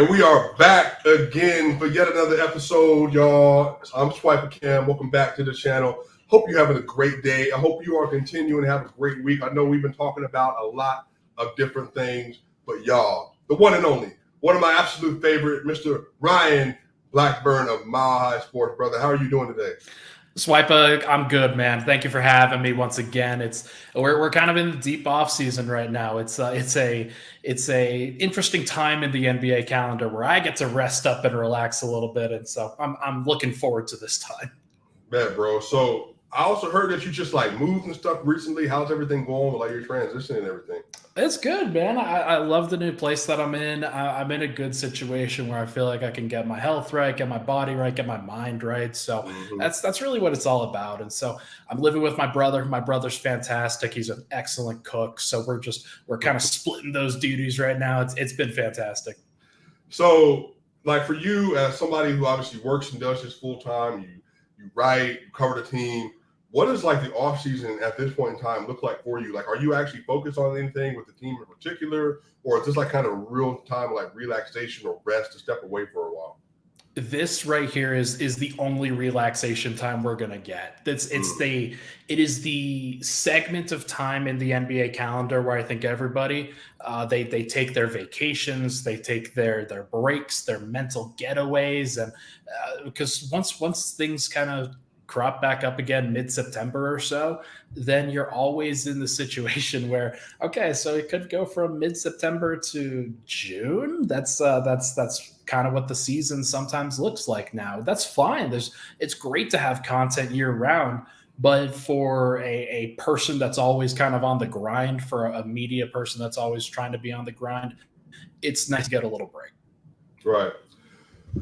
And we are back again for yet another episode, y'all. I'm Swipa Cam. Welcome back to the channel. Hope you're having a great day. I hope you are continuing to have a great week. I know we've been talking about a lot of different things, but y'all, the one and only, one of my absolute favorite, Mr. Ryan Blackburn of Mile High Sports. Brother, how are you doing today? Swipa, I'm good, man. Thank you for having me once again. We're kind of in the deep off season right now. It's a interesting time in the NBA calendar where I get to rest up and relax a little bit, and so I'm looking forward to this time. Man, bro. So I also heard that you just like moved and stuff recently. How's everything going with like your transition and everything? It's good, man. I love the new place that I'm in. I'm in a good situation where I feel like I can get my health right, get my body right, get my mind right. So that's really what it's all about. And so I'm living with my brother. My brother's fantastic. He's an excellent cook. So we're kind of splitting those duties right now. It's been fantastic. So, like for you as somebody who obviously works and does this full time, you write, you cover the team. What does like the off season at this point in time look like for you? Like, are you actually focused on anything with the team in particular, or is this like kind of real time like relaxation or rest to step away for a while? This right here is the only relaxation time we're gonna get. It is the segment of time in the NBA calendar where I think everybody they take their vacations, they take their breaks, their mental getaways, and because once things kind of crop back up again mid-September or so, then you're always in the situation where, okay, so it could go from mid-September to June. That's kind of what the season sometimes looks like now. That's fine. It's great to have content year round, but for a person that's always kind of on the grind, for a media person that's always trying to be on the grind, it's nice to get a little break. Right.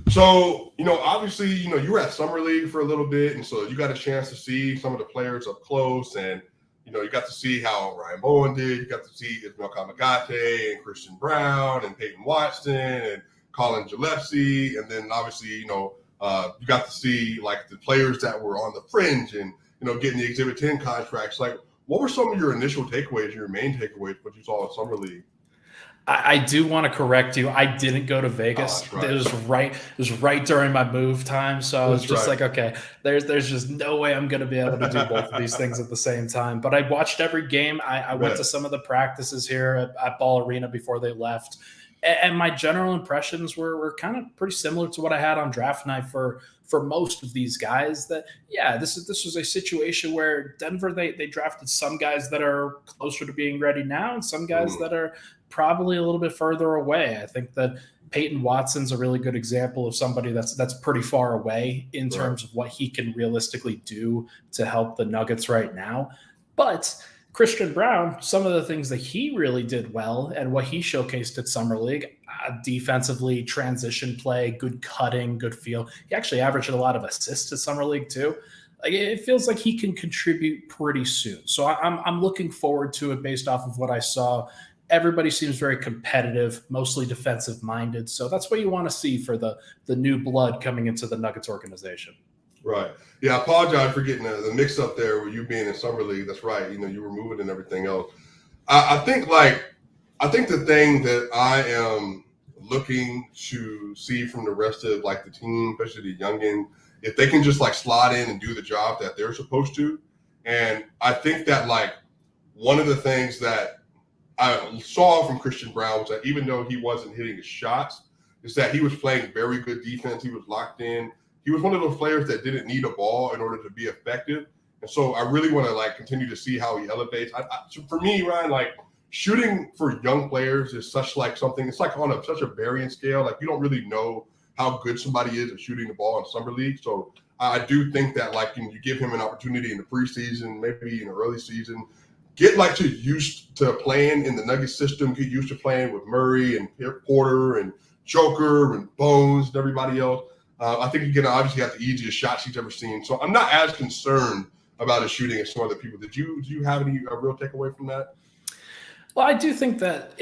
So, obviously, you were at Summer League for a little bit, and so you got a chance to see some of the players up close, and, you got to see how Ryan Bowen did. You got to see Ismail Kamagate and Christian Brown and Peyton Watson and Colin Gillespie, and then obviously, you got to see, like, the players that were on the fringe and, getting the Exhibit 10 contracts. Like, what were some of your initial takeaways, your main takeaways, what you saw in Summer League? I do want to correct you. I didn't go to Vegas. Right. It was right during my move time. So I was just like, okay, there's just no way I'm going to be able to do both of these things at the same time. But I watched every game. I went to some of the practices here at Ball Arena before they left. And my general impressions were kind of pretty similar to what I had on draft night for most of these guys. That, yeah, this was a situation where Denver, they drafted some guys that are closer to being ready now and some guys that are probably a little bit further away. I think that Peyton Watson's a really good example of somebody that's pretty far away in terms of what he can realistically do to help the Nuggets right now. But Christian Brown, some of the things that he really did well and what he showcased at Summer League, defensively, transition play, good cutting, good feel. He actually averaged a lot of assists at Summer League too. Like, it feels like he can contribute pretty soon. So I'm looking forward to it based off of what I saw. Everybody seems very competitive, mostly defensive minded. So that's what you want to see for the new blood coming into the Nuggets organization. Right. Yeah, I apologize for getting the mix up there with you being in Summer League. That's right. You were moving and everything else. I think the thing that I am looking to see from the rest of like the team, especially the youngin, if they can just like slide in and do the job that they're supposed to. And I think that like one of the things that I saw from Christian Brown was that even though he wasn't hitting his shots, is that he was playing very good defense. He was locked in. He was one of those players that didn't need a ball in order to be effective. And so I really want to like continue to see how he elevates. So for me, Ryan, like shooting for young players is such like something, it's like on such a varying scale. Like you don't really know how good somebody is at shooting the ball in Summer League. So I do think that like you give him an opportunity in the preseason, maybe in the early season, get like used to playing in the Nuggets system, get used to playing with Murray and Porter and Joker and Bones and everybody else. I think you're going to obviously have the easiest shots he's ever seen. So I'm not as concerned about his shooting as some other people. Do you have any real takeaway from that? Well, I do think that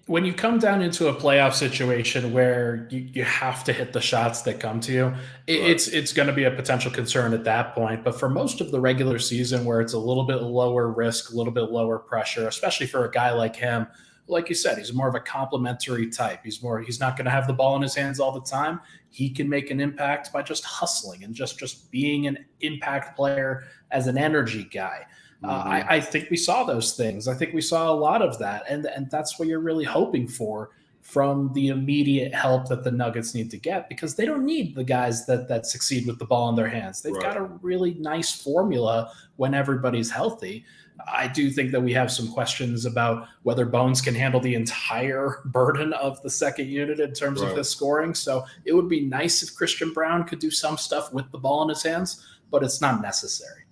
when you come down into a playoff situation where you have to hit the shots that come to you, it's going to be a potential concern at that point. But for most of the regular season where it's a little bit lower risk, a little bit lower pressure, especially for a guy like him like you said, he's more of a complementary type. He's not going to have the ball in his hands all the time. He can make an impact by just hustling and just being an impact player as an energy guy. I think we saw those things. I think we saw a lot of that. And that's what you're really hoping for from the immediate help that the Nuggets need to get, because they don't need the guys that succeed with the ball in their hands. They've got a really nice formula when everybody's healthy. I do think that we have some questions about whether Bones can handle the entire burden of the second unit in terms of his scoring. So it would be nice if Christian Braun could do some stuff with the ball in his hands, but it's not necessary.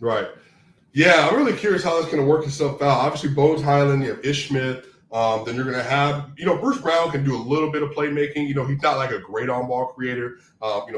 Right. Yeah, I'm really curious how that's going to work itself out. Obviously, Bones, Highland, you have Ish Smith. Then you're going to have, Bruce Brown can do a little bit of playmaking. He's not like a great on-ball creator.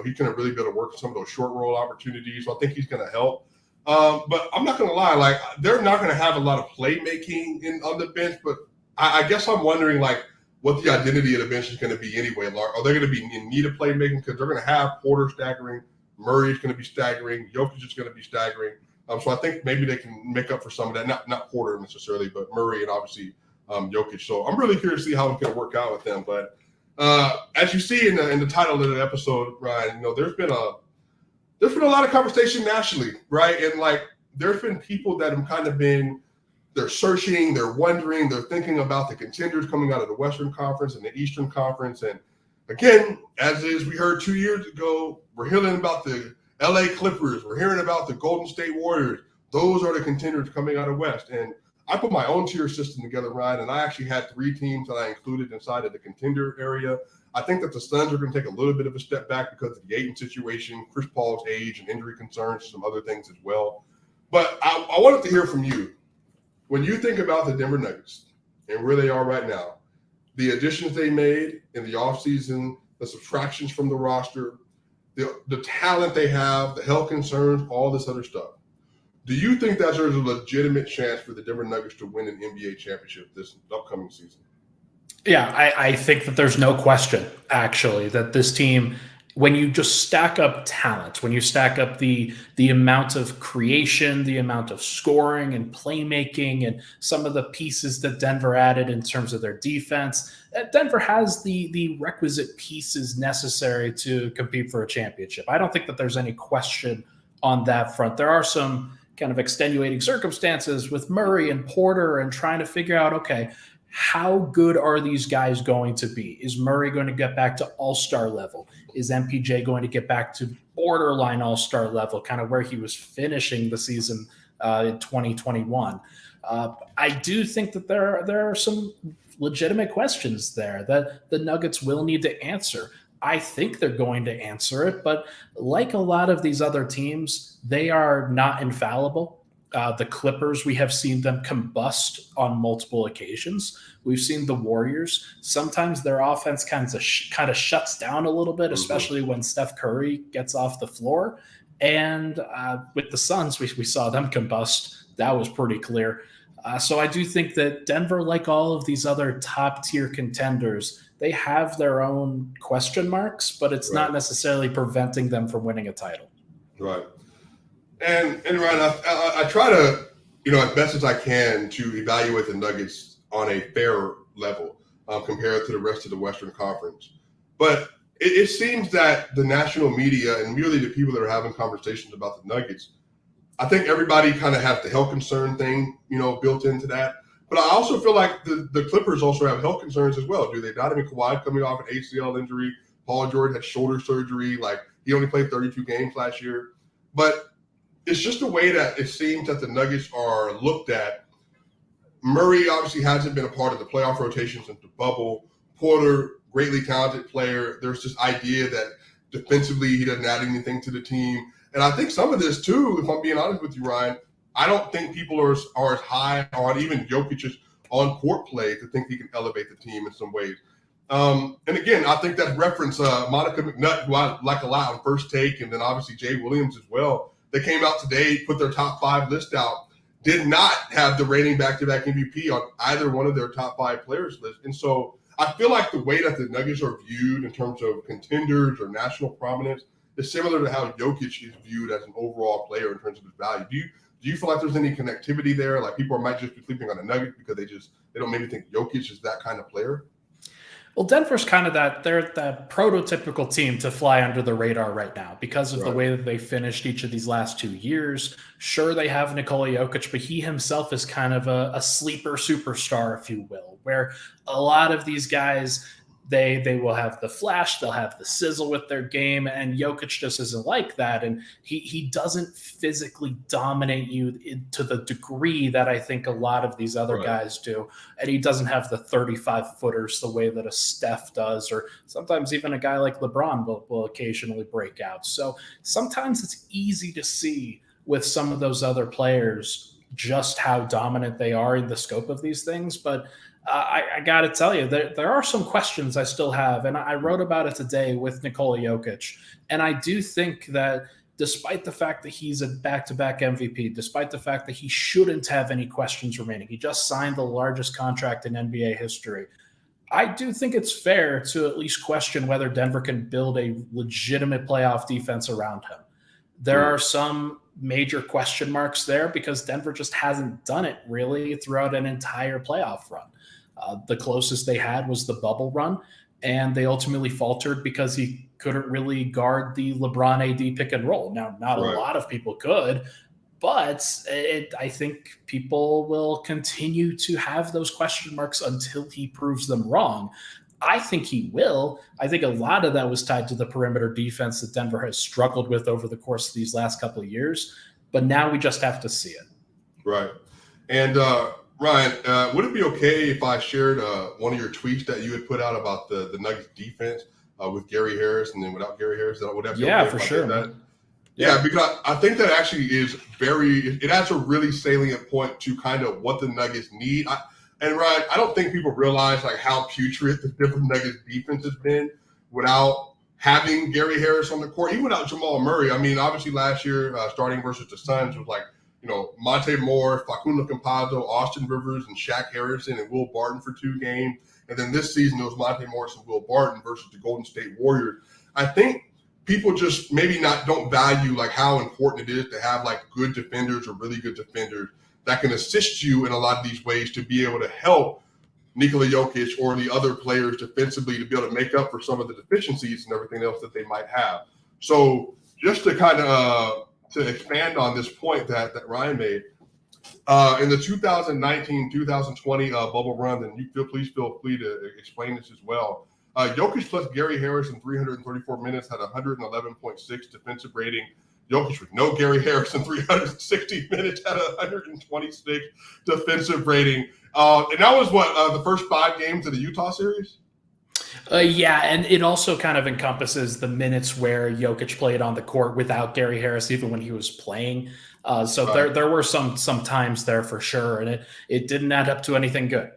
He's going to really be able to work some of those short roll opportunities. So I think he's going to help. But I'm not going to lie, like, they're not going to have a lot of playmaking on the bench. But I guess I'm wondering, like, what the identity of the bench is going to be anyway. Are they going to be in need of playmaking? Because they're going to have Porter staggering, Murray's going to be staggering, Jokic is going to be staggering. So I think maybe they can make up for some of that. Not Porter necessarily, but Murray and obviously Jokic. So I'm really curious to see how it's going to work out with them. But as you see in the title of the episode, Ryan, there's been a lot of conversation nationally, right? And like there's been people that have kind of they're searching, they're wondering, they're thinking about the contenders coming out of the Western Conference and the Eastern Conference. And again, we heard 2 years ago, we're hearing about the LA Clippers, we're hearing about the Golden State Warriors. Those are the contenders coming out of West. And I put my own tier system together, Ryan, and I actually had 3 teams that I included inside of the contender area. I think that the Suns are going to take a little bit of a step back because of the Ayton situation, Chris Paul's age and injury concerns, some other things as well. But I wanted to hear from you. When you think about the Denver Nuggets and where they are right now, the additions they made in the offseason, the subtractions from the roster, the talent they have, the health concerns, all this other stuff, do you think that there's a legitimate chance for the Denver Nuggets to win an NBA championship this upcoming season? Yeah, I think that there's no question, actually, that this team, when you just stack up talent, when you stack up the amount of creation, the amount of scoring and playmaking, and some of the pieces that Denver added in terms of their defense, Denver has the requisite pieces necessary to compete for a championship. I don't think that there's any question on that front. There are some kind of extenuating circumstances with Murray and Porter and trying to figure out, okay, how good are these guys going to be? Is Murray going to get back to all-star level? Is MPJ going to get back to borderline all-star level, kind of where he was finishing the season in 2021? I do think that there are some legitimate questions there that the Nuggets will need to answer. I think they're going to answer it, but like a lot of these other teams, they are not infallible. The Clippers, we have seen them combust on multiple occasions. We've seen the Warriors. Sometimes their offense kind of shuts down a little bit, especially when Steph Curry gets off the floor. And with the Suns, we saw them combust. That was pretty clear. So I do think that Denver, like all of these other top-tier contenders, they have their own question marks, but it's not necessarily preventing them from winning a title. Right. And Ryan, I try to, as best as I can to evaluate the Nuggets on a fair level compared to the rest of the Western Conference. But it seems that the national media and really the people that are having conversations about the Nuggets, I think everybody kind of has the health concern thing, built into that. But I also feel like the Clippers also have health concerns as well. Do they not? I mean, Kawhi coming off an ACL injury. Paul George had shoulder surgery. Like, he only played 32 games last year. But it's just the way that it seems that the Nuggets are looked at. Murray obviously hasn't been a part of the playoff rotation since the bubble. Porter, greatly talented player. There's this idea that defensively he doesn't add anything to the team. And I think some of this, too, if I'm being honest with you, Ryan, I don't think people are as high on even Jokic's on-court play to think he can elevate the team in some ways. And again, I think that reference Monica McNutt, who I like a lot on First Take, and then obviously Jay Williams as well. They came out today, put their top 5 list out, did not have the reigning back-to-back MVP on either one of their top 5 players list. And so I feel like the way that the Nuggets are viewed in terms of contenders or national prominence is similar to how Jokic is viewed as an overall player in terms of his value. Do you feel like there's any connectivity there? Like people might just be sleeping on the Nuggets because they don't maybe think Jokic is that kind of player? Well, Denver's kind of they're that prototypical team to fly under the radar right now because of the way that they finished each of these last 2 years. Sure, they have Nikola Jokic, but he himself is kind of a sleeper superstar, if you will, where a lot of these guys, they will have the flash, they'll have the sizzle with their game, and Jokic just isn't like that. And he doesn't physically dominate you to the degree that I think a lot of these other guys do. And he doesn't have the 35-footers the way that a Steph does, or sometimes even a guy like LeBron will occasionally break out. So sometimes it's easy to see with some of those other players just how dominant they are in the scope of these things. But I got to tell you, there are some questions I still have, and I wrote about it today with Nikola Jokic. And I do think that despite the fact that he's a back-to-back MVP, despite the fact that he shouldn't have any questions remaining, he just signed the largest contract in NBA history. I do think it's fair to at least question whether Denver can build a legitimate playoff defense around him. There are some major question marks there because Denver just hasn't done it really throughout an entire playoff run. The closest they had was the bubble run, and they ultimately faltered because he couldn't really guard the LeBron AD pick and roll. Now, not a lot of people could, but I think people will continue to have those question marks until he proves them wrong. I think he will. I think a lot of that was tied to the perimeter defense that Denver has struggled with over the course of these last couple of years, but now we just have to see it. Right. And Ryan, would it be okay if I shared one of your tweets that you had put out about the Nuggets defense with Gary Harris and then without Gary Harris? Would that be okay for sure. Yeah, because I think that actually is it adds a really salient point to kind of what the Nuggets need. And Ryan, I don't think people realize like how putrid the different Nuggets defense has been without having Gary Harris on the court, even without Jamal Murray. I mean, obviously last year starting versus the Suns was like, Monte Moore, Facundo Campazzo, Austin Rivers, and Shaq Harrison and Will Barton for 2 games. And then this season, it was Monte Morris and Will Barton versus the Golden State Warriors. I think people just maybe don't value like how important it is to have like good defenders or really good defenders that can assist you in a lot of these ways to be able to help Nikola Jokic or the other players defensively to be able to make up for some of the deficiencies and everything else that they might have. So just to kind of to expand on this point that Ryan made, in the 2019-2020 bubble run, and please feel free to explain this as well. Jokic plus Gary Harris in 334 minutes had 111.6 defensive rating. Jokic with no Gary Harris in 360 minutes had 126 defensive rating. And that was the first 5 games of the Utah series? Yeah, and it also kind of encompasses the minutes where Jokic played on the court without Gary Harris, even when he was playing. There were some times there for sure, and it didn't add up to anything good.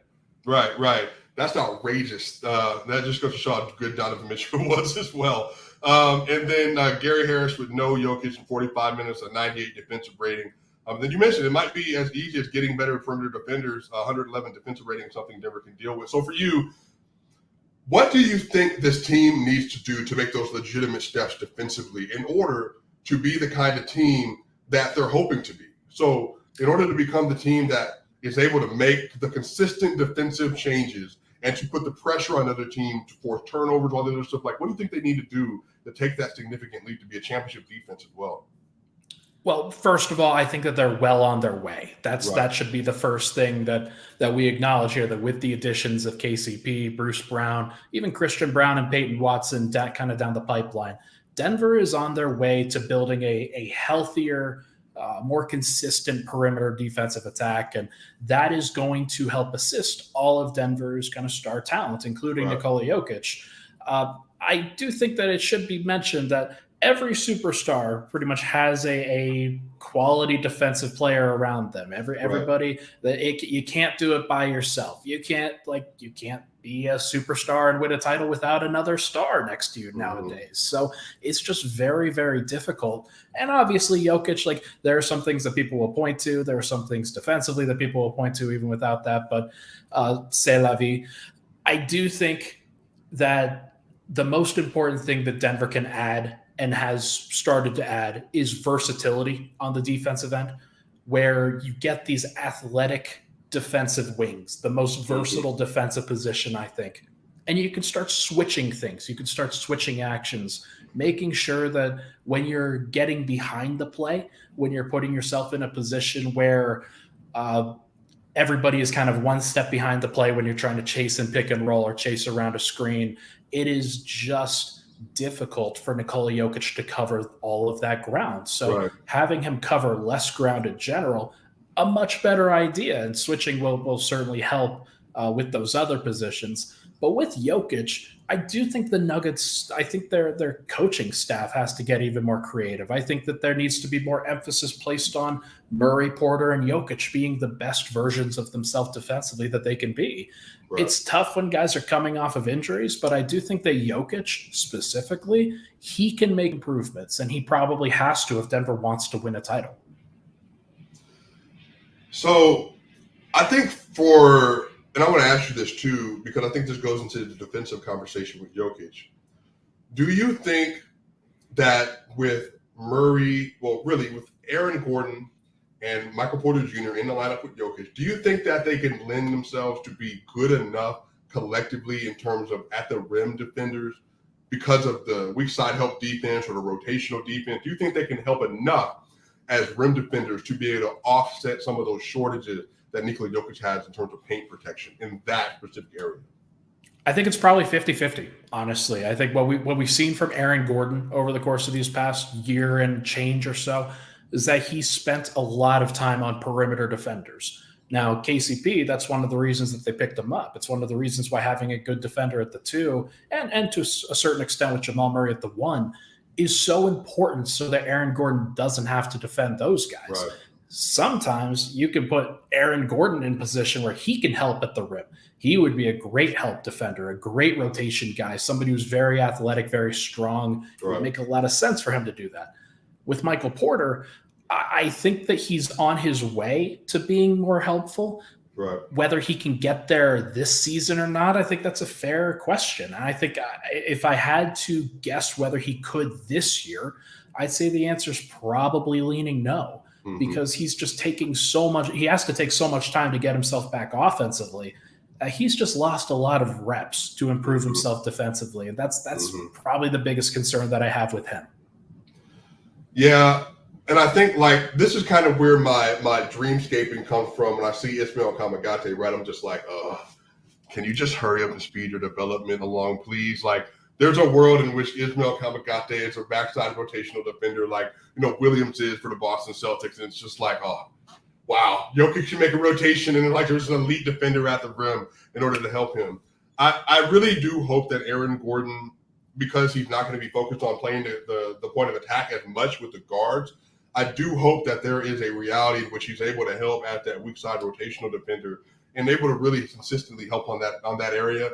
Right. That's outrageous. That just goes to show how good Donovan Mitchell was as well. And then Gary Harris with no Jokic in 45 minutes, a 98 defensive rating. Then you mentioned it might be as easy as getting better perimeter defenders. 111 defensive rating is something Denver can deal with. So for you, what do you think this team needs to do to make those legitimate steps defensively in order to be the kind of team that they're hoping to be? So in order to become the team that is able to make the consistent defensive changes and to put the pressure on other teams to force turnovers, all the other stuff, like what do you think they need to do to take that significant leap to be a championship defense as well? Well, first of all, I think that they're well on their way. That should be the first thing that we acknowledge here, that with the additions of KCP, Bruce Brown, even Christian Brown and Peyton Watson, that kind of down the pipeline, Denver is on their way to building a healthier, more consistent perimeter defensive attack, and that is going to help assist all of Denver's kind of star talent, including Nikola Jokic. I do think that it should be mentioned that every superstar pretty much has a quality defensive player around them. Everybody you can't do it by yourself. You can't be a superstar and win a title without another star next to you nowadays. So it's just very, very difficult. And obviously Jokic, there are some things that people will point to. There are some things defensively that people will point to even without that. But c'est la vie. I do think that the most important thing that Denver can add and has started to add is versatility on the defensive end. where you get these athletic defensive wings, the most versatile defensive position, I think. And you can start switching things. You can start switching actions, making sure that when you're getting behind the play, when you're putting yourself in a position where everybody is kind of one step behind the play when you're trying to chase and pick and roll or chase around a screen, it is just difficult for Nikola Jokic to cover all of that ground. So having him cover less ground in general, a much better idea. And switching will certainly help with those other positions. But with Jokic, I do think the Nuggets, I think their coaching staff has to get even more creative. I think that there needs to be more emphasis placed on Murray, Porter, and Jokic being the best versions of themselves defensively that they can be. It's tough when guys are coming off of injuries, but I do think that Jokic specifically, he can make improvements, and he probably has to if Denver wants to win a title. So I think and I want to ask you this too, because I think this goes into the defensive conversation with Jokic. Do you think that with Murray, with Aaron Gordon and Michael Porter Jr. in the lineup with Jokic, do you think that they can lend themselves to be good enough collectively in terms of at the rim defenders because of the weak side help defense or the rotational defense? Do you think they can help enough as rim defenders to be able to offset some of those shortages that Nikola Jokic has in terms of paint protection in that specific area? I think it's probably 50-50, honestly. I think what we've seen from Aaron Gordon over the course of these past year and change or so is that he spent a lot of time on perimeter defenders. Now, KCP, that's one of the reasons that they picked him up. It's one of the reasons why having a good defender at the 2 and to a certain extent with Jamal Murray at the 1 is so important so that Aaron Gordon doesn't have to defend those guys. Sometimes you can put Aaron Gordon in position where he can help at the rim. He would be a great help defender, a great rotation guy, somebody who's very athletic, very strong. It would make a lot of sense for him to do that. With Michael Porter, I think that he's on his way to being more helpful. Whether he can get there this season or not, I think that's a fair question. I think if I had to guess whether he could this year, I'd say the answer is probably leaning no. Because he's just taking so much, he has to take so much time to get himself back offensively. He's just lost a lot of reps to improve himself defensively. And that's probably the biggest concern that I have with him. Yeah. And I think this is kind of where my dreamscaping comes from. When I see Ismail Kamagate, right, I'm just like, can you just hurry up and speed your development along, please? There's a world in which Ismail Kamagate is a backside rotational defender Williams is for the Boston Celtics. And it's just wow, Jokic should make a rotation and there's an elite defender at the rim in order to help him. I really do hope that Aaron Gordon, because he's not going to be focused on playing the point of attack as much with the guards, I do hope that there is a reality in which he's able to help at that weak side rotational defender and able to really consistently help on that area.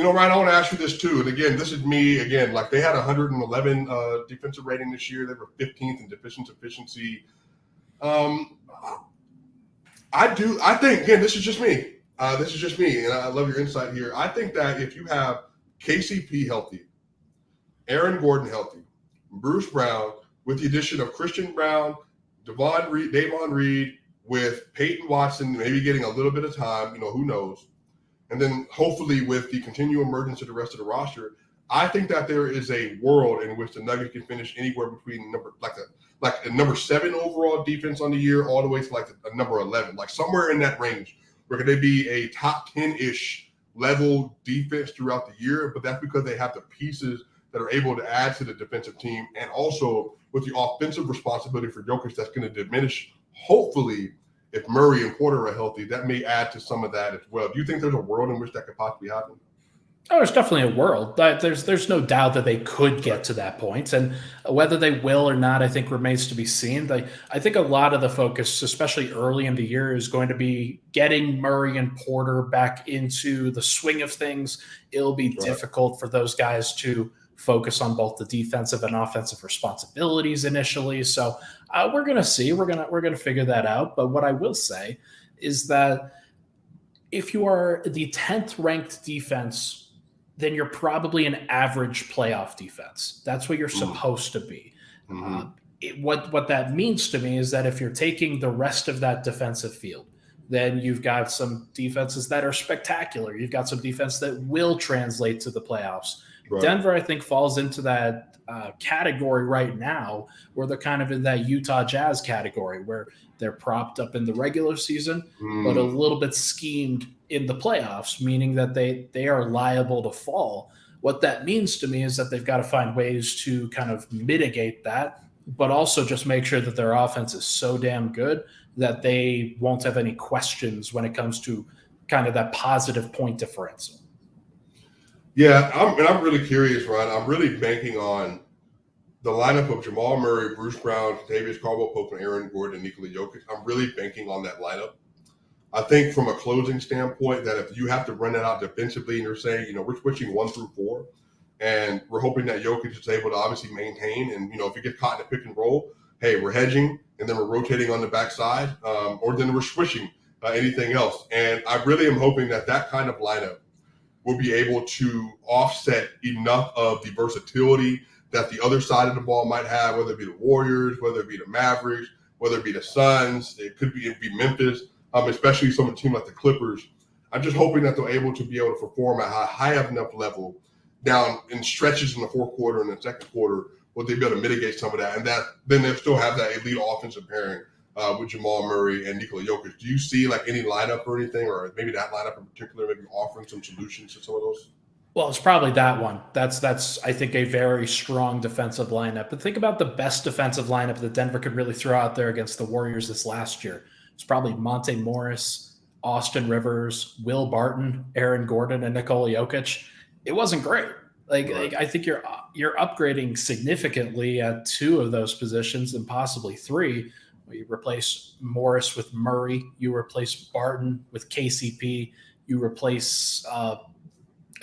Ryan, I want to ask you this too. And again, this is me again. They had 111 defensive rating this year. They were 15th in defensive efficiency. I think again, this is just me. And I love your insight here. I think that if you have KCP healthy, Aaron Gordon healthy, Bruce Brown with the addition of Christian Brown, Davon Reed, with Peyton Watson maybe getting a little bit of time, who knows. And then hopefully with the continued emergence of the rest of the roster, I think that there is a world in which the Nuggets can finish anywhere between a number 7 overall defense on the year all the way to a number 11, somewhere in that range. Where could they be a top 10-ish level defense throughout the year? But that's because they have the pieces that are able to add to the defensive team, and also with the offensive responsibility for Jokic that's going to diminish, hopefully, if Murray and Porter are healthy. That may add to some of that as well. Do you think there's a world in which that could possibly happen? Oh, there's definitely a world. There's no doubt that they could get to that point. And whether they will or not, I think remains to be seen. I think a lot of the focus, especially early in the year, is going to be getting Murray and Porter back into the swing of things. It'll be difficult for those guys to focus on both the defensive and offensive responsibilities initially. So we're going to see. We're going to figure that out. But what I will say is that if you are the 10th ranked defense, then you're probably an average playoff defense. That's what you're supposed to be. what that means to me is that if you're taking the rest of that defensive field, then you've got some defenses that are spectacular. You've got some defense that will translate to the playoffs. Right. Denver, I think, falls into that category right now where they're kind of in that Utah Jazz category where they're propped up in the regular season, but a little bit schemed in the playoffs, meaning that they are liable to fall. What that means to me is that they've got to find ways to kind of mitigate that, but also just make sure that their offense is so damn good that they won't have any questions when it comes to kind of that positive point differential. Yeah, I'm really curious, Ryan. I'm really banking on the lineup of Jamal Murray, Bruce Brown, Kentavious Caldwell-Pope, and Aaron Gordon, and Nikola Jokic. I'm really banking on that lineup. I think from a closing standpoint that if you have to run it out defensively and you're saying, we're switching 1 through 4, and we're hoping that Jokic is able to obviously maintain. And, if you get caught in a pick and roll, hey, we're hedging, and then we're rotating on the backside, or then we're switching anything else. And I really am hoping that kind of lineup will be able to offset enough of the versatility that the other side of the ball might have, whether it be the Warriors, whether it be the Mavericks, whether it be the Suns, it could be Memphis, especially some of the team like the Clippers. I'm just hoping that they're able to be able to perform at a high enough level down in stretches in the fourth quarter and the second quarter, will they be able to mitigate some of that? And that then they'll still have that elite offensive pairing with Jamal Murray and Nikola Jokic. Do you see like any lineup or anything, or maybe that lineup in particular, maybe offering some solutions to some of those? Well, it's probably that one. That's I think a very strong defensive lineup. But think about the best defensive lineup that Denver could really throw out there against the Warriors this last year. It's probably Monte Morris, Austin Rivers, Will Barton, Aaron Gordon, and Nikola Jokic. It wasn't great. Like I think you're upgrading significantly at 2 of those positions and possibly 3. You replace Morris with Murray. You replace Barton with KCP. You replace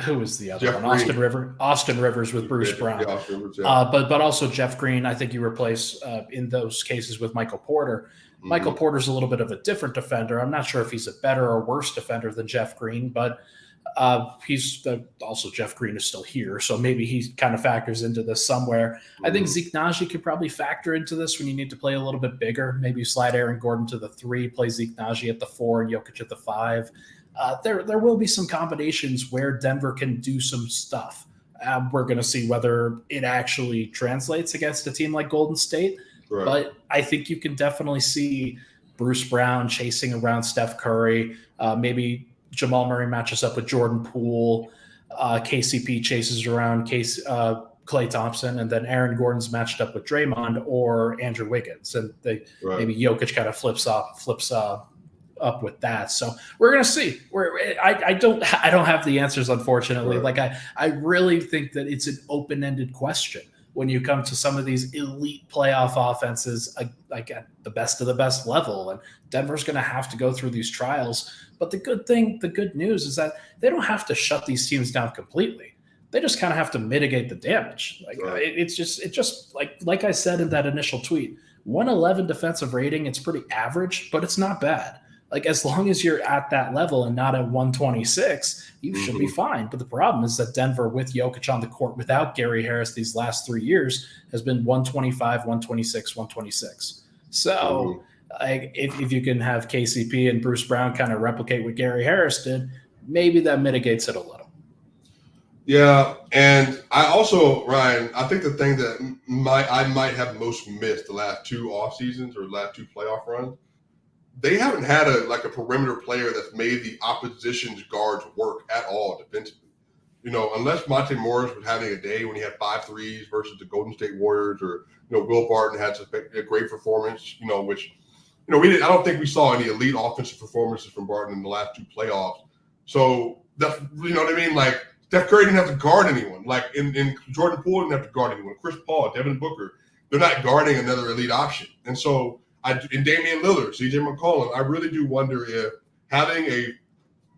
who was the other Jeff one? Green. Austin Rivers with Bruce Brown. Yeah, Rivers, yeah. But also Jeff Green. I think you replace in those cases with Michael Porter. Mm-hmm. Michael Porter's a little bit of a different defender. I'm not sure if he's a better or worse defender than Jeff Green, but he's also Jeff Green is still here, so maybe he kind of factors into this somewhere. I think Zeke Naji could probably factor into this when you need to play a little bit bigger. Maybe you slide Aaron Gordon to the 3, play Zeke Naji at the 4, and Jokic at the 5. There will be some combinations where Denver can do some stuff. We're going to see whether it actually translates against a team like Golden State, right. But I think you can definitely see Bruce Brown chasing around Steph Curry, maybe Jamal Murray matches up with Jordan Poole, KCP chases around Klay Thompson, and then Aaron Gordon's matched up with Draymond or Andrew Wiggins, and maybe Jokic kind of flips up with that. So we're gonna see. I don't have the answers, unfortunately. Right. Like I really think that it's an open-ended question when you come to some of these elite playoff offenses, like at the best of the best level, and Denver's going to have to go through these trials. But the good news is that they don't have to shut these teams down completely. They just kind of have to mitigate the damage. It's just like I said in that initial tweet, 111 defensive rating. It's pretty average, but it's not bad. Like as long as you're at that level and not at 126, you should be fine. But the problem is that Denver with Jokic on the court without Gary Harris these last 3 years has been 125, 126, 126. So if you can have KCP and Bruce Brown kind of replicate what Gary Harris did, maybe that mitigates it a little. Yeah, and I also, Ryan, I think the thing that I might have most missed the last 2 off seasons or last 2 playoff runs, they haven't had a perimeter player that's made the opposition's guards work at all defensively. Unless Monte Morris was having a day when he had 5 threes versus the Golden State Warriors, or Will Barton had a great performance, which I don't think we saw any elite offensive performances from Barton in the last 2 playoffs. So that's what I mean. Like Steph Curry didn't have to guard anyone. Like in Jordan Poole didn't have to guard anyone. Chris Paul, Devin Booker, they're not guarding another elite option, and so. And Damian Lillard, CJ McCollum, I really do wonder if having a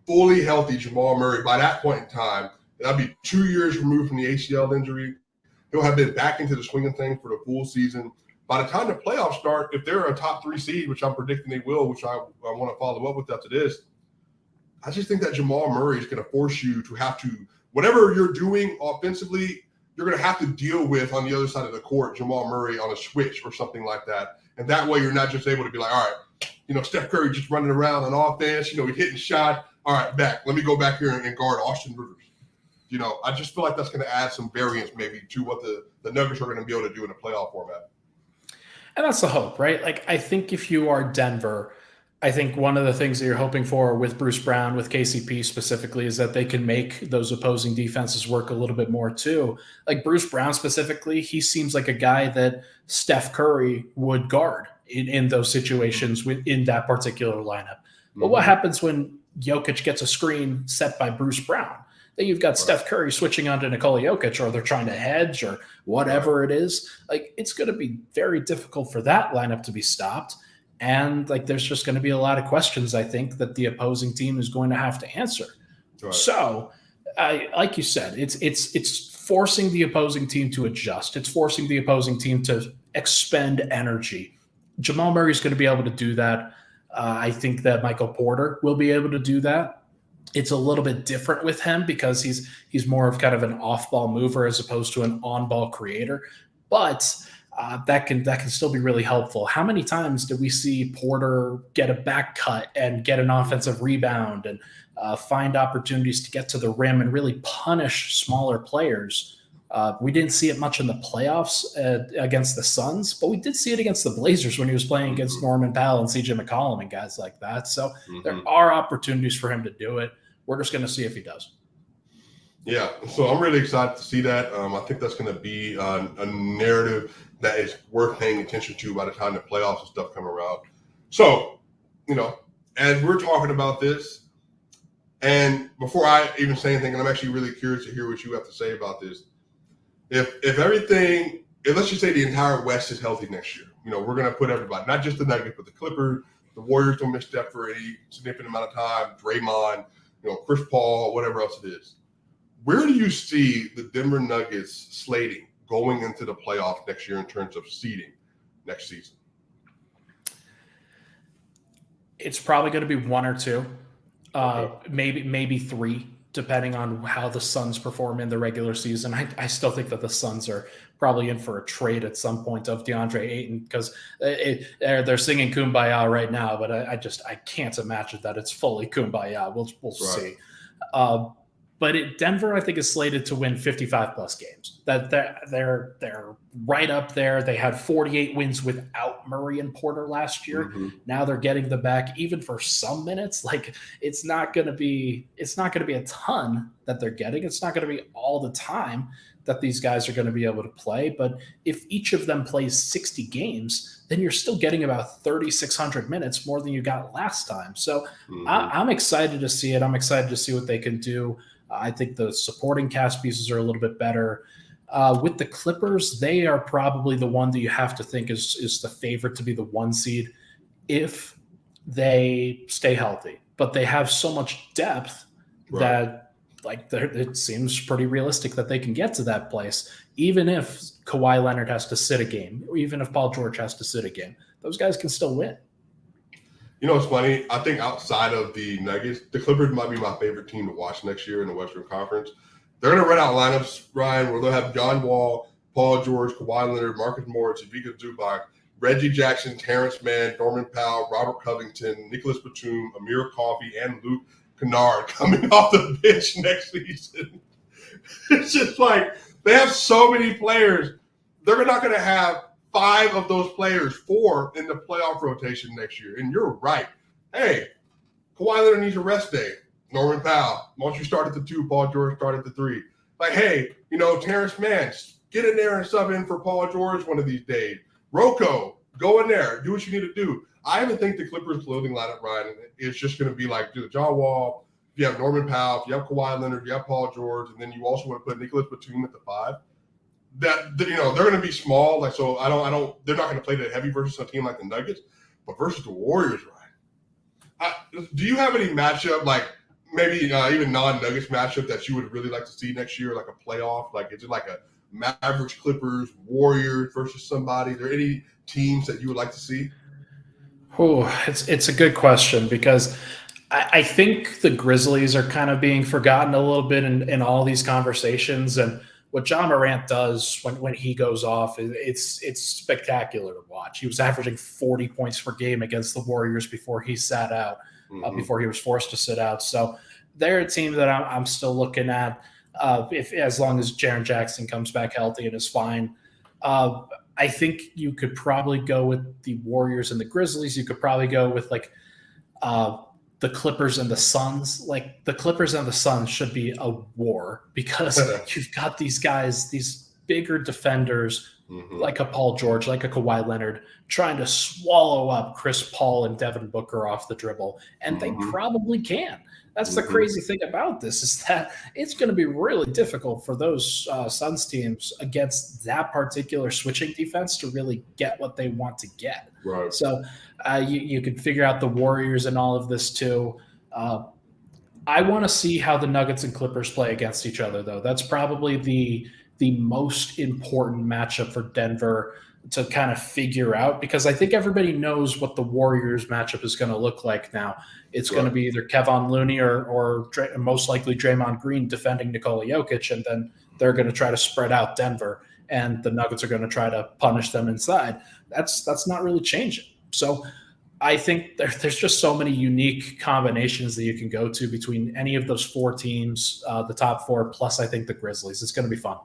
fully healthy Jamal Murray by that point in time, that'd be 2 years removed from the ACL injury. He'll have been back into the swing of things for the full season. By the time the playoffs start, if they're a top 3 seed, which I'm predicting they will, which I want to follow up with after this, I just think that Jamal Murray is going to force you to have to, whatever you're doing offensively, you're going to have to deal with on the other side of the court Jamal Murray on a switch or something like that. And that way you're not just able to be like, all right, Steph Curry just running around on offense, he's hitting shot. All right, back. Let me go back here and guard Austin Rivers. I just feel like that's going to add some variance maybe to what the Nuggets are going to be able to do in a playoff format. And that's the hope, right? Like, I think if you are Denver, I think one of the things that you're hoping for with Bruce Brown, with KCP specifically, is that they can make those opposing defenses work a little bit more too. Like Bruce Brown specifically, he seems like a guy that Steph Curry would guard in those situations in that particular lineup. But what happens when Jokic gets a screen set by Bruce Brown? Then you've got Steph Curry switching onto Nikola Jokic, or they're trying to hedge or whatever it is. Like, it's going to be very difficult for that lineup to be stopped. And there's just going to be a lot of questions, I think, that the opposing team is going to have to answer. Right. So, like you said, it's forcing the opposing team to adjust. It's forcing the opposing team to expend energy. Jamal Murray is going to be able to do that. I think that Michael Porter will be able to do that. It's a little bit different with him because he's more of kind of an off-ball mover as opposed to an on-ball creator. But that can still be really helpful. How many times did we see Porter get a back cut and get an offensive rebound and find opportunities to get to the rim and really punish smaller players? We didn't see it much in the playoffs against the Suns, but we did see it against the Blazers when he was playing against Norman Powell and CJ McCollum and guys like that. So there are opportunities for him to do it. We're just going to see if he does. Yeah, so I'm really excited to see that. I think that's going to be a narrative that is worth paying attention to by the time the playoffs and stuff come around. So, as we're talking about this, and before I even say anything, and I'm actually really curious to hear what you have to say about this. If everything, let's just say the entire West is healthy next year, we're going to put everybody, not just the Nuggets, but the Clippers, the Warriors don't miss Steph for any significant amount of time, Draymond, Chris Paul, whatever else it is. Where do you see the Denver Nuggets slating going into the playoffs next year in terms of seeding next season? It's probably going to be one or two, maybe three, depending on how the Suns perform in the regular season. I still think that the Suns are probably in for a trade at some point of DeAndre Ayton because they're singing Kumbaya right now, but I can't imagine that it's fully Kumbaya. We'll see. But Denver, I think, is slated to win 55-plus games. That they're right up there. They had 48 wins without Murray and Porter last year. Now they're getting them back, even for some minutes. It's not going to be a ton that they're getting. It's not going to be all the time that these guys are going to be able to play. But if each of them plays 60 games, then you're still getting about 3,600 minutes more than you got last time. So I'm excited to see it. I'm excited to see what they can do. I think the supporting cast pieces are a little bit better. With the Clippers, they are probably the one that you have to think is the favorite to be the 1 seed if they stay healthy. But they have so much depth that it seems pretty realistic that they can get to that place, even if Kawhi Leonard has to sit a game, or even if Paul George has to sit a game. Those guys can still win. It's funny. I think outside of the Nuggets, the Clippers might be my favorite team to watch next year in the Western Conference. They're going to run out lineups, Ryan, where they'll have John Wall, Paul George, Kawhi Leonard, Marcus Morris, Ivica Zubac, Reggie Jackson, Terrence Mann, Norman Powell, Robert Covington, Nicholas Batum, Amir Coffey, and Luke Kennard coming off the bench next season. It's just they have so many players. They're not going to have 5 of those players, 4 in the playoff rotation next year. And you're right. Hey, Kawhi Leonard needs a rest day. Norman Powell, why don't you start at the 2, Paul George start at the 3. Hey, Terrence Mann, get in there and sub in for Paul George one of these days. Rocco, go in there, do what you need to do. I even think the Clippers clothing lineup, Ryan, is just going to be John Wall, if you have Norman Powell, if you have Kawhi Leonard, if you have Paul George, and then you also want to put Nicholas Batum at the 5. That they're going to be small, so they're not going to play that heavy versus a team like the Nuggets, but versus the Warriors, Ryan. Do you have any matchup, maybe even non-Nuggets matchup that you would really like to see next year, like a playoff? Is it a Mavericks, Clippers, Warriors versus somebody? Are there any teams that you would like to see? Oh, it's a good question because I think the Grizzlies are kind of being forgotten a little bit in all these conversations, and what John Morant does when he goes off, it's spectacular to watch. He was averaging 40 points per game against the Warriors before he sat out, before he was forced to sit out. So they're a team that I'm still looking at. If as long as Jaren Jackson comes back healthy and is fine, I think you could probably go with the Warriors and the Grizzlies. You could probably go with like the Clippers and the Suns. Like the Clippers and the Suns should be a war because you've got these guys, these bigger defenders like a Paul George, like a Kawhi Leonard, trying to swallow up Chris Paul and Devin Booker off the dribble. And they probably can. That's the crazy thing about this is that it's going to be really difficult for those Suns teams against that particular switching defense to really get what they want to get. Right. So you can figure out the Warriors and all of this too. I want to see how the Nuggets and Clippers play against each other, though. That's probably the most important matchup for Denver to kind of figure out, because I think everybody knows what the Warriors matchup is going to look like now. It's going to be either Kevon Looney or most likely Draymond Green defending Nikola Jokic, and then they're going to try to spread out Denver, and the Nuggets are going to try to punish them inside. That's not really changing. So I think there's just so many unique combinations that you can go to between any of those four teams, the top four, plus I think the Grizzlies. It's going to be fun.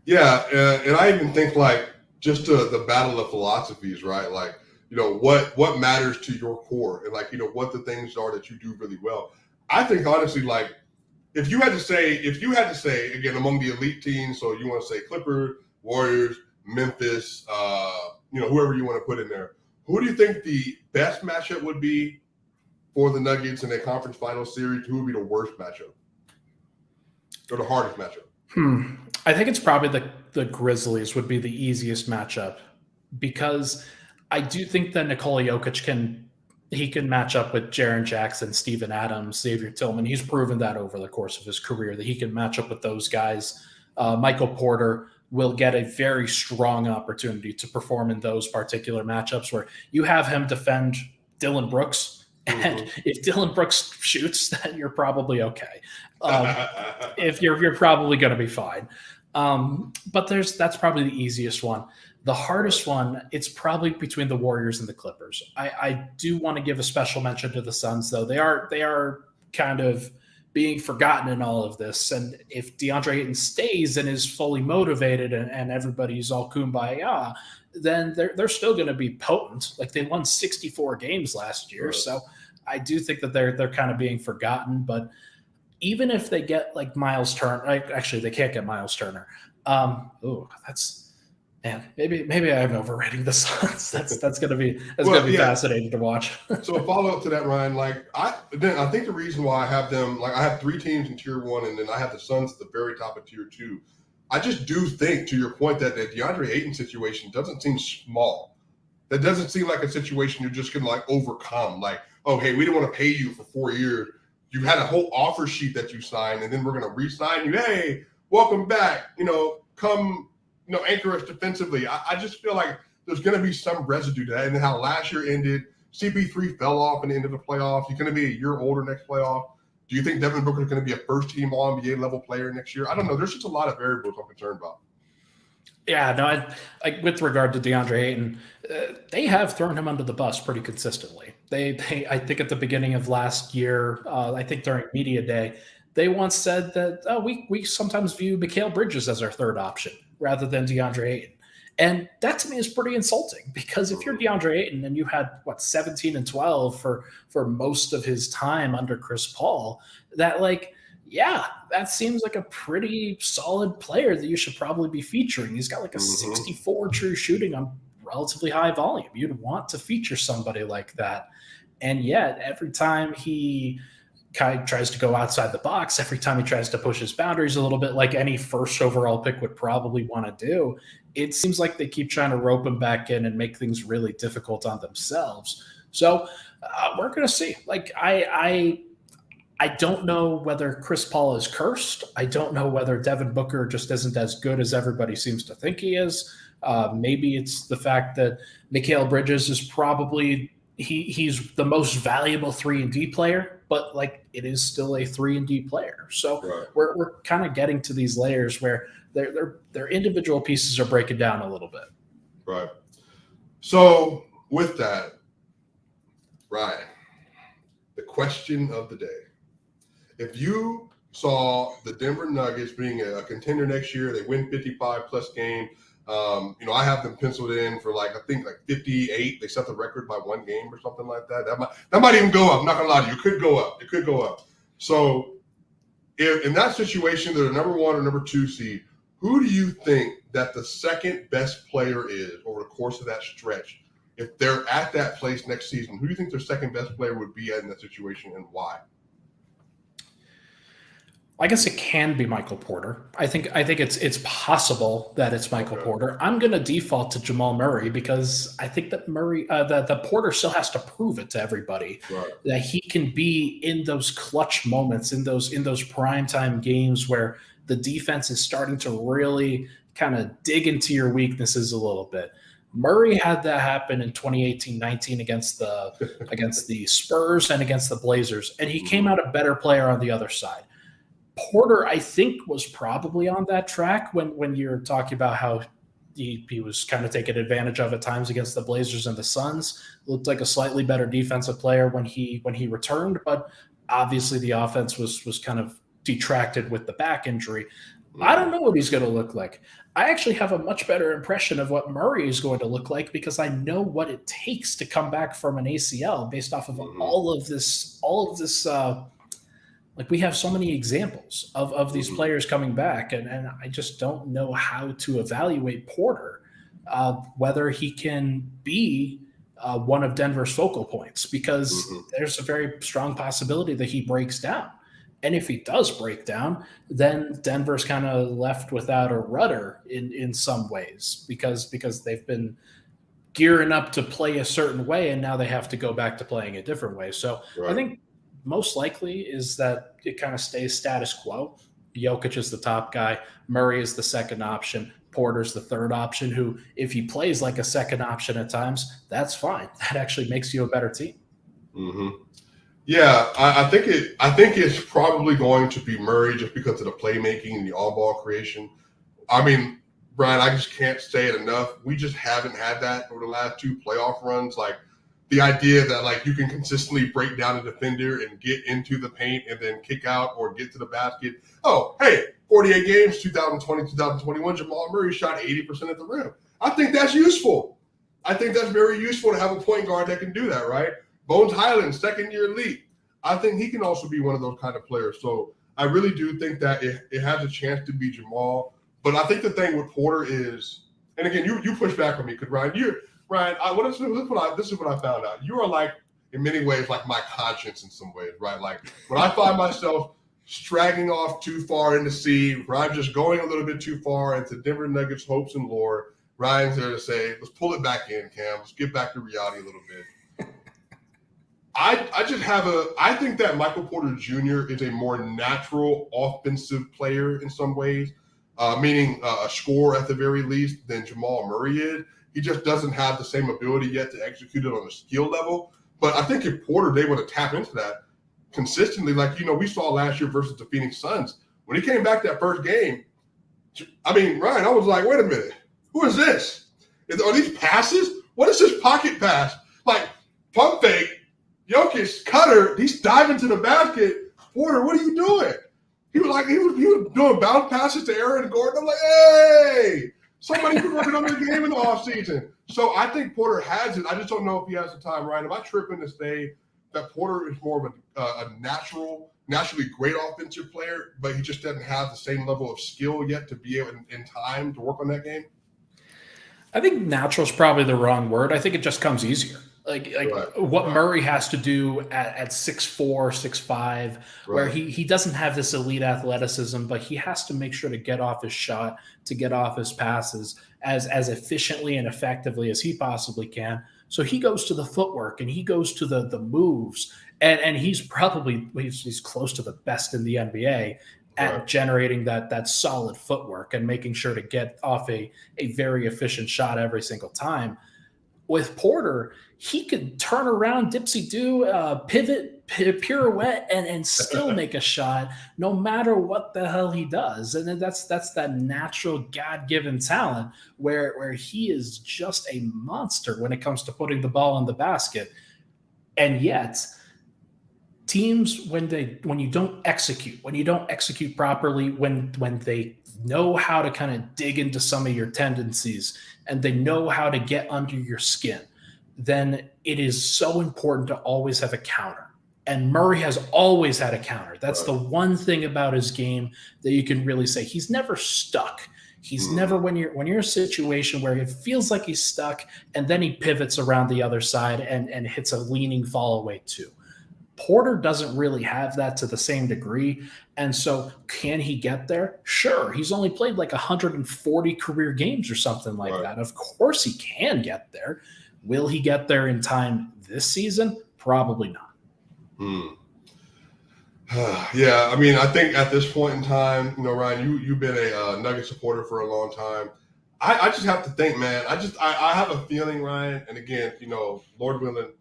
Yeah, and I even think like just the battle of philosophies, right? Like, you know, what matters to your core and like, you know, what the things are that you do really well. I think honestly, like if you had to say again, among the elite teams, so you want to say Clippers, Warriors, Memphis, you know, whoever you want to put in there, who do you think the best matchup would be for the Nuggets in a conference finals series? Who would be the worst matchup or the hardest matchup? I think it's probably the Grizzlies would be the easiest matchup, because I do think that Nikola Jokic can match up with Jaren Jackson, Steven Adams, Xavier Tillman. He's proven that over the course of his career that he can match up with those guys. Michael Porter will get a very strong opportunity to perform in those particular matchups where you have him defend Dillon Brooks. And if Dillon Brooks shoots, then you're probably okay. If you're probably going to be fine. But that's probably the easiest one. The hardest one, it's probably between the Warriors and the Clippers. I do want to give a special mention to the Suns, though. They are kind of being forgotten in all of this. And if DeAndre Ayton stays and is fully motivated and everybody's all kumbaya, then they're still going to be potent. Like they won 64 games last year. Right. So I do think that they're kind of being forgotten. But even if they get like Miles Turner, actually they can't get Miles Turner. Maybe I'm overrating the Suns. That's gonna be fascinating to watch. So a follow up to that, Ryan. Like I think the reason why I have them, like I have three teams in tier one, and then I have the Suns at the very top of tier two. I just do think, to your point, that the DeAndre Ayton situation doesn't seem small. That doesn't seem like a situation you're just gonna like overcome. Like, oh hey, we don't want to pay you for 4 years. You had a whole offer sheet that you signed, and then we're gonna re-sign you. Hey, welcome back. You know, come. You know, anchor us defensively. I just feel like there's going to be some residue to that. And how last year ended, CP3 fell off in the end of the playoffs. He's going to be a year older next playoff. Do you think Devin Booker is going to be a first-team All-NBA level player next year? I don't know. There's just a lot of variables I'm concerned about. Yeah, no, I with regard to DeAndre Ayton, they have thrown him under the bus pretty consistently. They I think at the beginning of last year, I think during media day, they once said that we sometimes view Mikal Bridges as our third option rather than DeAndre Ayton. And that to me is pretty insulting, because if you're DeAndre Ayton and you had 17 and 12 for most of his time under Chris Paul, that that seems like a pretty solid player that you should probably be featuring. He's got like a 64 true shooting on relatively high volume. You'd want to feature somebody like that. And yet every time he kind of tries to go outside the box, every time he tries to push his boundaries a little bit, like any first overall pick would probably want to do, it seems like they keep trying to rope him back in and make things really difficult on themselves. So we're going to see. Like, I don't know whether Chris Paul is cursed. I don't know whether Devin Booker just isn't as good as everybody seems to think he is. Maybe it's the fact that Mikal Bridges is probably he's the most valuable 3-and-D player, but like it is still a 3-and-D player. So Right. we're kind of getting to these layers where their individual pieces are breaking down a little bit. Right. So with that, Ryan, the question of the day: if you saw the Denver Nuggets being a contender next year, they win 55 plus games. I have them penciled in for I think 58. They set the record by 1 game or something like that. That might even go up. I'm not gonna lie to you. It could go up. It could go up. So if in that situation, they're the number 1 or number 2 seed, who do you think that the second best player is over the course of that stretch? If they're at that place next season, who do you think their second best player would be in that situation and why? I guess it can be Michael Porter. I think it's possible that it's Michael Porter. I'm going to default to Jamal Murray because I think that the Porter still has to prove it to everybody that he can be in those clutch moments, in those primetime games where the defense is starting to really kind of dig into your weaknesses a little bit. Murray had that happen in 2018-19 against the Spurs and against the Blazers, and he came out a better player on the other side. Porter, I think, was probably on that track when you're talking about how he was kind of taken advantage of at times against the Blazers and the Suns. Looked like a slightly better defensive player when he returned, but obviously the offense was kind of detracted with the back injury. I don't know what he's going to look like. I actually have a much better impression of what Murray is going to look like because I know what it takes to come back from an ACL based off of all of this. We have so many examples of these players coming back, and I just don't know how to evaluate Porter, whether he can be one of Denver's focal points, because there's a very strong possibility that he breaks down. And if he does break down, then Denver's kind of left without a rudder in some ways because they've been gearing up to play a certain way, and now they have to go back to playing a different way. So I think most likely is that it kind of stays status quo. Jokic is the top guy. Murray is the second option. Porter's the third option, who, if he plays like a second option at times, that's fine. That actually makes you a better team. Yeah, I think it's probably going to be Murray just because of the playmaking and the on-ball creation. I mean, Brian, I just can't say it enough. We just haven't had that over the last 2 playoff runs. The idea that you can consistently break down a defender and get into the paint and then kick out or get to the basket. Oh, hey, 48 games, 2020, 2021, Jamal Murray shot 80% at the rim. I think that's useful. I think that's very useful to have a point guard that can do that, right? Bones Highland, second-year elite. I think he can also be one of those kind of players. So I really do think that it has a chance to be Jamal. But I think the thing with Porter is, and again, you push back on me because Ryan, this is what I found out. You are in many ways, my conscience in some ways, right? When I find myself straggling off too far in the sea, where I'm just going a little bit too far into Denver Nuggets hopes and lore, Ryan's there to say, let's pull it back in, Cam. Let's get back to reality a little bit. I think that Michael Porter Jr. is a more natural offensive player in some ways, meaning a scorer at the very least than Jamal Murray is. He just doesn't have the same ability yet to execute it on a skill level. But I think if Porter's able to tap into that consistently, we saw last year versus the Phoenix Suns, when he came back that first game, I mean, Ryan, I was like, wait a minute, who is this? Are these passes? What is this pocket pass? Pump fake, Jokic, cutter, he's diving to the basket. Porter, what are you doing? He was doing bounce passes to Aaron Gordon. I'm like, hey! Somebody's been working on their game in the offseason. So I think Porter has it. I just don't know if he has the time, right? Am I tripping to say that Porter is more of a naturally great offensive player, but he just doesn't have the same level of skill yet to be able in time to work on that game? I think natural is probably the wrong word. I think it just comes easier. What Murray has to do at 6'4", 6'5", where he doesn't have this elite athleticism, but he has to make sure to get off his shot, to get off his passes as efficiently and effectively as he possibly can. So he goes to the footwork and he goes to the moves, and he's probably he's close to the best in the NBA at generating that solid footwork and making sure to get off a very efficient shot every single time. With Porter, he could turn around, dipsy-do, pivot, pirouette, and still make a shot no matter what the hell he does. And that's that natural God-given talent where he is just a monster when it comes to putting the ball in the basket. And yet, teams when you don't execute properly, when they know how to kind of dig into some of your tendencies and they know how to get under your skin, then it is so important to always have a counter. And Murray has always had a counter. That's the one thing about his game that you can really say he's never stuck. He's never, when you're in a situation where it feels like he's stuck and then he pivots around the other side and hits a leaning fall away too. Porter doesn't really have that to the same degree. And so can he get there? Sure. He's only played like 140 career games or something like that. Of course he can get there. Will he get there in time this season? Probably not. Yeah, I mean, I think at this point in time, Ryan, you've been a Nugget supporter for a long time. I just have to think, man. I have a feeling, Ryan, and again, Lord willing,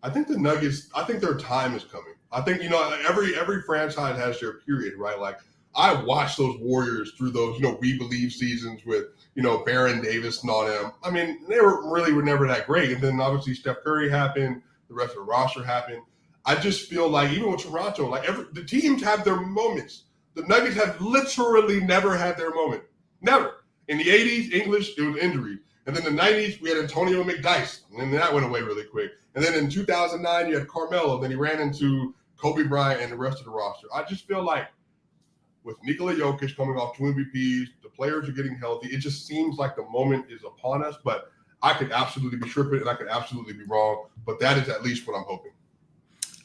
I think the Nuggets, I think their time is coming. I think, every franchise has their period, right? Like, I watched those Warriors through those, we believe seasons with, Baron Davis and all them. I mean, they were never that great. And then obviously Steph Curry happened, the rest of the roster happened. I just feel like even with Toronto, like the teams have their moments. The Nuggets have literally never had their moment. Never. In the 80s, English, it was injury. And then the 90s, we had Antonio McDyess. And then that went away really quick. And then in 2009, you had Carmelo. Then he ran into Kobe Bryant and the rest of the roster. I just feel like with Nikola Jokic coming off 2 MVPs, the players are getting healthy. It just seems like the moment is upon us. But I could absolutely be tripping and I could absolutely be wrong. But that is at least what I'm hoping.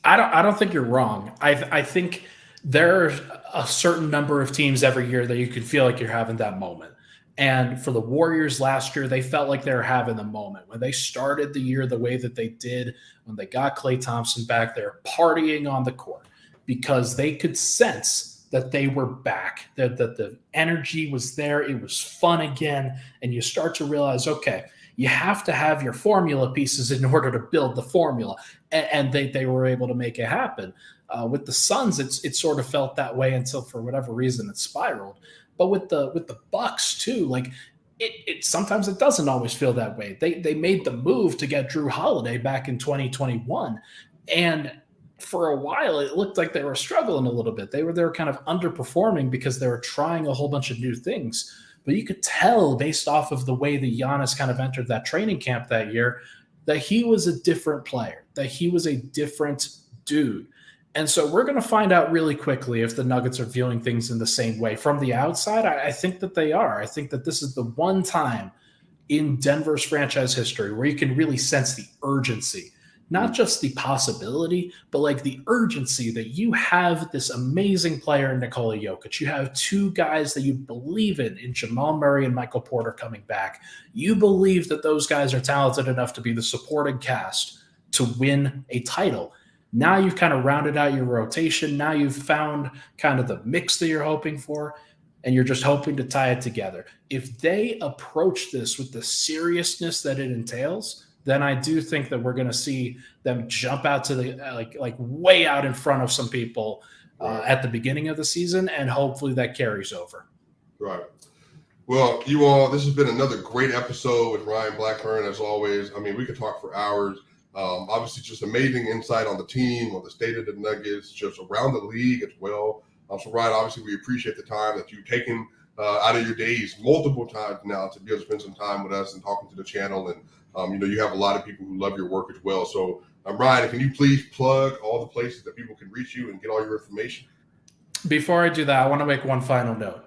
I don't think you're wrong. I think there are a certain number of teams every year that you can feel like you're having that moment. And for the Warriors last year, they felt like they were having the moment. When they started the year the way that they did, when they got Klay Thompson back, they're partying on the court because they could sense that they were back, that the energy was there. It was fun again. And you start to realize, okay, you have to have your formula pieces in order to build the formula. And they were able to make it happen. With the Suns, it sort of felt that way until for whatever reason it spiraled. But with the Bucks too, like it sometimes it doesn't always feel that way. They made the move to get Drew Holiday back in 2021, and for a while it looked like they were struggling a little bit. They were kind of underperforming because they were trying a whole bunch of new things. But you could tell based off of the way that Giannis kind of entered that training camp that year that he was a different player, that he was a different dude. And so we're going to find out really quickly if the Nuggets are viewing things in the same way. From the outside, I think that they are. I think that this is the one time in Denver's franchise history where you can really sense the urgency, not just the possibility, but like the urgency that you have this amazing player in Nikola Jokic. You have 2 guys that you believe in Jamal Murray and Michael Porter coming back. You believe that those guys are talented enough to be the supporting cast to win a title. Now you've kind of rounded out your rotation. Now you've found kind of the mix that you're hoping for, and you're just hoping to tie it together. If they approach this with the seriousness that it entails, then I do think that we're going to see them jump out to the like way out in front of some people at the beginning of the season, and hopefully that carries over. Right. Well, you all, this has been another great episode with Ryan Blackburn, as always. I mean, we could talk for hours. Obviously, just amazing insight on the team, on the state of the Nuggets, just around the league as well. So, Ryan, obviously, we appreciate the time that you've taken out of your days multiple times now to be able to spend some time with us and talking to the channel. And, you have a lot of people who love your work as well. So, Ryan, can you please plug all the places that people can reach you and get all your information? Before I do that, I want to make one final note.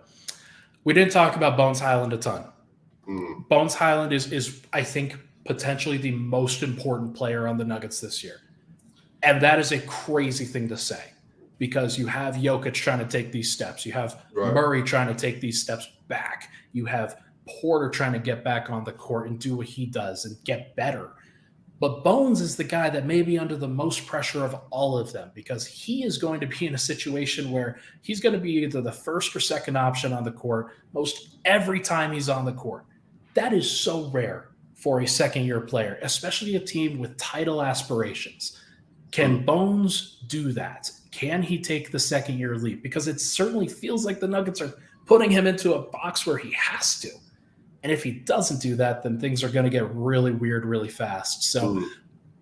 We didn't talk about Bones Highland a ton. Bones Highland is, I think, potentially the most important player on the Nuggets this year. And that is a crazy thing to say because you have Jokic trying to take these steps. You have Murray trying to take these steps back. You have Porter trying to get back on the court and do what he does and get better. But Bones is the guy that may be under the most pressure of all of them because he is going to be in a situation where he's going to be either the first or second option on the court most every time he's on the court. That is so rare. for a second-year player, especially a team with title aspirations. Can Bones do that? Can he take the second-year leap? Because it certainly feels like the Nuggets are putting him into a box where he has to. And if he doesn't do that, then things are going to get really weird really fast. So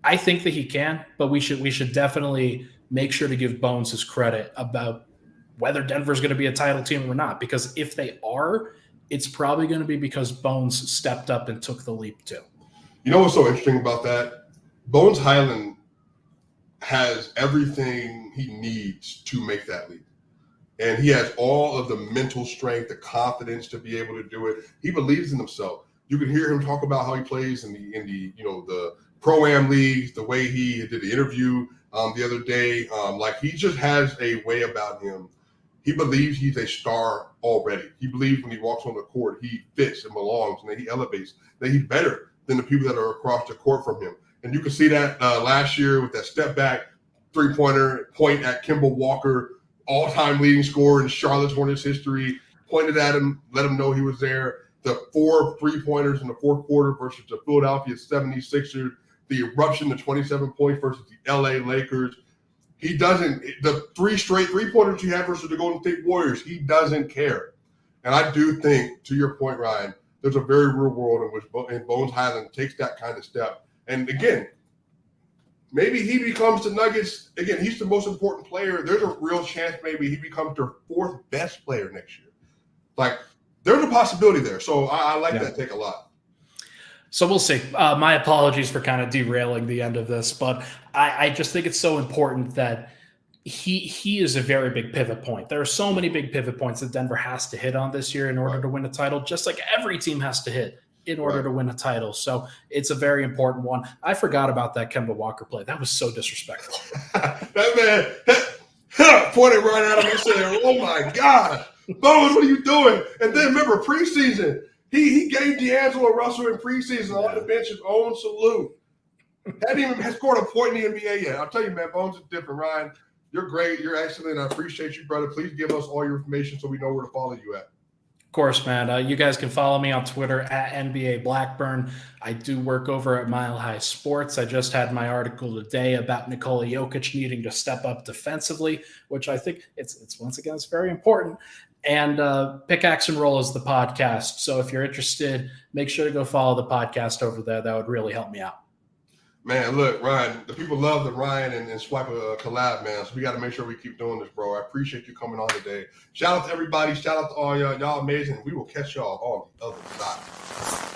I think that he can, but we should definitely make sure to give Bones his credit about whether Denver's going to be a title team or not. Because if they are, it's probably going to be because Bones stepped up and took the leap too. You know what's so interesting about that? Bones Highland has everything he needs to make that leap. And he has all of the mental strength, the confidence to be able to do it. He believes in himself. You can hear him talk about how he plays in the Pro-Am leagues, the way he did the interview the other day. Like he just has a way about him. He believes he's a star already. He believes when he walks on the court, he fits and belongs, and that he elevates, that he's better than the people that are across the court from him. And you can see that last year with that step back three-pointer point at Kemba Walker, all-time leading scorer in Charlotte Hornets history, pointed at him, let him know he was there. The 4 three-pointers in the fourth quarter versus the Philadelphia 76ers, the eruption, the 27 points versus the LA Lakers. He doesn't – the 3 straight three-pointers he had versus the Golden State Warriors, he doesn't care. And I do think, to your point, Ryan, there's a very real world in which Bones Highland takes that kind of step. And, again, maybe he becomes the Nuggets. Again, he's the most important player. There's a real chance maybe he becomes their 4th best player next year. Like, there's a possibility there. So I like that take a lot. So we'll see. My apologies for kind of derailing the end of this, but I just think it's so important that he is a very big pivot point. There are so many big pivot points that Denver has to hit on this year in order to win a title, just like every team has to hit in order to win a title. So it's a very important one. I forgot about that Kemba Walker play. That was so disrespectful. That man pointed right at him and said, "Oh my God, Bones, what are you doing?" And then remember preseason, he gave D'Angelo Russell in preseason on the bench his own salute. Hadn't even scored a point in the NBA yet. I'll tell you, man, Bones is different. Ryan, you're great. You're excellent. I appreciate you, brother. Please give us all your information so we know where to follow you at. Of course, man. You guys can follow me on Twitter at NBA Blackburn. I do work over at Mile High Sports. I just had my article today about Nikola Jokic needing to step up defensively, which I think it's once again, it's very important. And Pickaxe and Roll is the podcast. So if you're interested, make sure to go follow the podcast over there. That would really help me out. Man, look, Ryan, the people love the Ryan and Swipa collab, man. So we got to make sure we keep doing this, bro. I appreciate you coming on today. Shout out to everybody. Shout out to all y'all. Y'all amazing. We will catch y'all on the other side.